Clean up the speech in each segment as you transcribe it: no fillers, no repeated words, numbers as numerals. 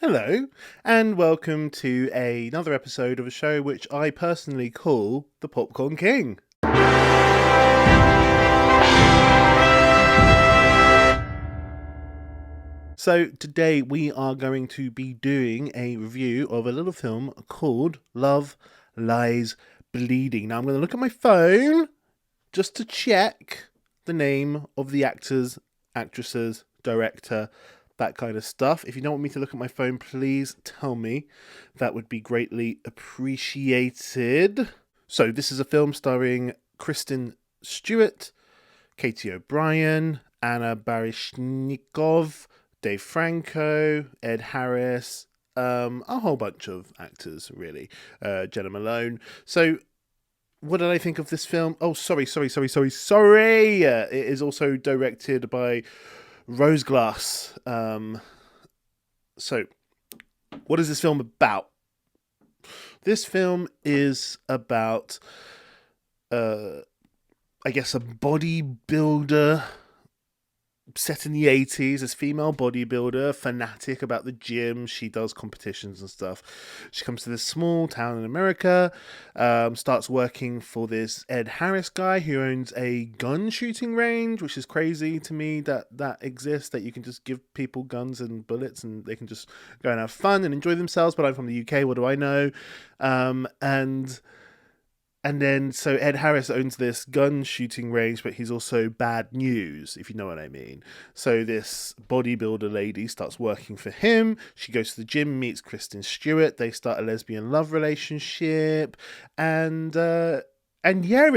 Hello, and welcome to another episode of a show which I personally call The Popcorn King. So, today we are going to be doing a review of a little film called Love Lies Bleeding. Now, I'm going to look at my phone just to check the name of the actors, actresses, director, that kind of stuff. If you don't want me to look at my phone, please tell me. That would be greatly appreciated. So, this is a film starring Kristen Stewart, Katie O'Brien, Anna Baryshnikov, Dave Franco, Ed Harris, a whole bunch of actors, really. Jenna Malone. So, what did I think of this film? Oh, sorry. It is also directed by Rose Glass. So, what is this film about? This film is about, I guess, a bodybuilder set in the 80s, this female bodybuilder, fanatic about the gym. She does competitions and stuff. She comes to this small town in America, starts working for this Ed Harris guy who owns a gun shooting range, which is crazy to me that exists, that you can just give people guns and bullets and they can just go and have fun and enjoy themselves. But I'm from the UK, what do I know? And then, so Ed Harris owns this gun shooting range, but he's also bad news, if you know what I mean. So this bodybuilder lady starts working for him. She goes to the gym, meets Kristen Stewart. They start a lesbian love relationship. And yeah,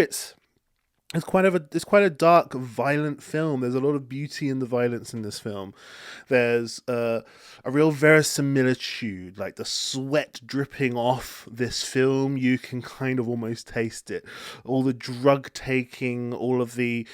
it's quite a dark, violent film. There's a lot of beauty in the violence in this film. There's a real verisimilitude, like the sweat dripping off this film. You can kind of almost taste it. All the drug taking, all of the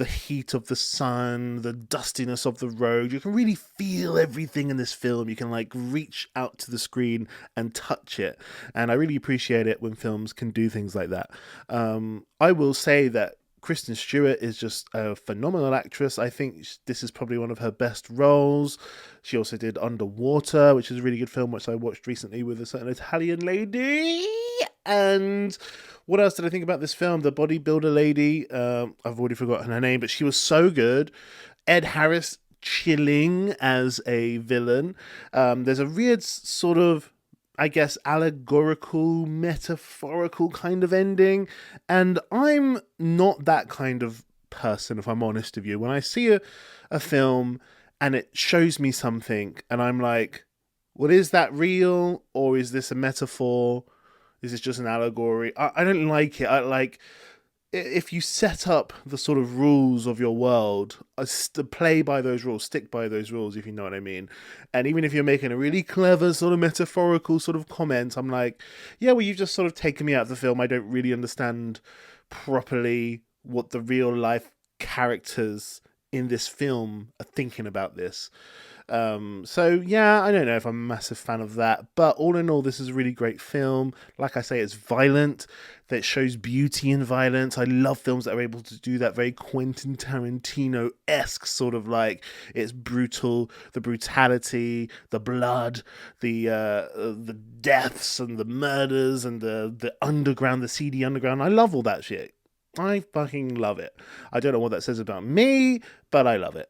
heat of the sun, the dustiness of the road. You can really feel everything in this film. You can like reach out to the screen and touch it. And I really appreciate it when films can do things like that. I will say that Kristen Stewart is just a phenomenal actress. I think this is probably one of her best roles. She also did Underwater, which is a really good film, which I watched recently with a certain Italian lady. And what else did I think about this film? The bodybuilder lady, I've already forgotten her name, but she was so good. Ed Harris chilling as a villain. There's a weird sort of, I guess, allegorical, metaphorical kind of ending. And I'm not that kind of person, if I'm honest with you. When I see a film and it shows me something and I'm like, well, is that real? Or is this a metaphor? Is this just an allegory? I don't like it. I like, if you set up the sort of rules of your world, play by those rules, stick by those rules, if you know what I mean. And even if you're making a really clever sort of metaphorical sort of comment, I'm like, yeah, well, you've just sort of taken me out of the film. I don't really understand properly what the real life characters in this film are thinking about this. So yeah, I don't know if I'm a massive fan of that, but all in all, this is a really great film. Like I say, it's violent, that shows beauty in violence. I love films that are able to do that very Quentin Tarantino-esque sort of, like, it's brutal, the brutality, the blood, the deaths and the murders and the underground, the seedy underground. I love all that shit. I fucking love it. I don't know what that says about me, but I love it.